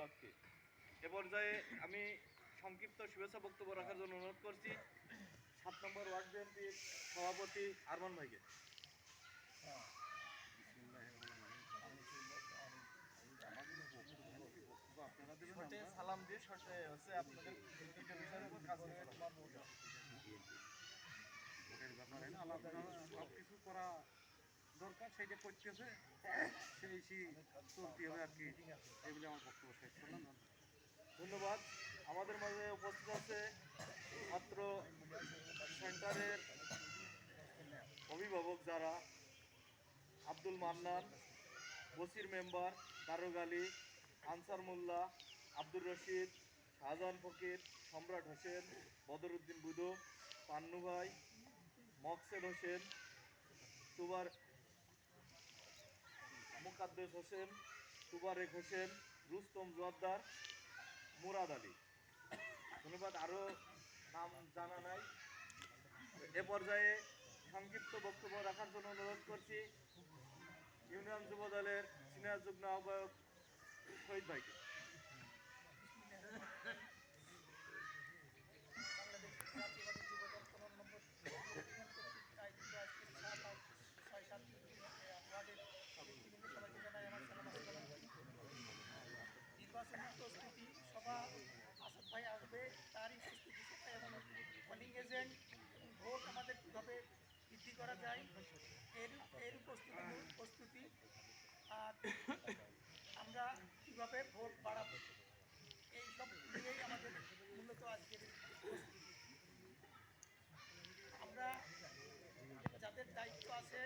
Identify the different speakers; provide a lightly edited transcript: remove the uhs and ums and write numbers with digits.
Speaker 1: ওয়ার্ডকে। এ পর্যায়ে আমি সংক্ষিপ্ত শুভেচ্ছা বক্তব্য রাখার জন্য অনুরোধ করছি 7 নম্বর ওয়ার্ড বিএনপির সভাপতি আরমান ভাইকে। সালাম দিয়ে হচ্ছে আপনাদের বিষয়ের উপর কাজ
Speaker 2: ভোটের ব্যাপারে না আলাদা সব কিছু করা দরকার, সেইটা করতেছে, সেই চলতে হবে আর কি। এগুলি আমার বক্তব্য শেষ করলাম।
Speaker 1: ধন্যবাদ। আমাদের মাঝে উপস্থিত আছে ছাত্র সেন্টারের অভিভাবক যারা আব্দুল মান্নান, বসির মেম্বার, দারুগ আলী, আনসার মোল্লা, আব্দুর রশিদ, শাহজাহান ফকির, সম্রাট হোসেন, বদরুদ্দিন বুধু, পান্নু ভাই, মকসেদ হোসেন, তুবার মুকাদ্দেস হোসেন, তুবারেক হোসেন, রুস্তম জোয়াদ্দার, মুরাদ আলী। ধন্যবাদ। আরও নাম জানা নাই। এ পর্যায়ে সংক্ষিপ্ত বক্তব্য রাখার জন্য অনুরোধ করছি ইউনিয়ন যুব দলের সিনিয়র যুগ্ম আহ্বায়ক শহীদ ভাইকে।
Speaker 3: বাংলাদেশ জাতীয়বাদী যুবদল 15 নম্বর আয়োজিত আজকের 7 আর 6-7 ওয়ার্ডের সভাপতিবৃন্দ সবাইকে জানাই আমার সালাম আসসালামু আলাইকুম। নির্বাচনের প্রস্তুতি সভা আসাদ ভাই আসবে, তারই প্রস্তুতি সভা এবং পোলিং এজেন্ট এবং ভোট আমাদের কীভাবে বৃদ্ধি করা যায় এর প্রস্তুতি আর আমরা কীভাবে ভোট বাড়াবো এই সব নিয়েই আমাদের মূলত আজকের প্রস্তুতি। আমরা যাদের দায়িত্ব আছে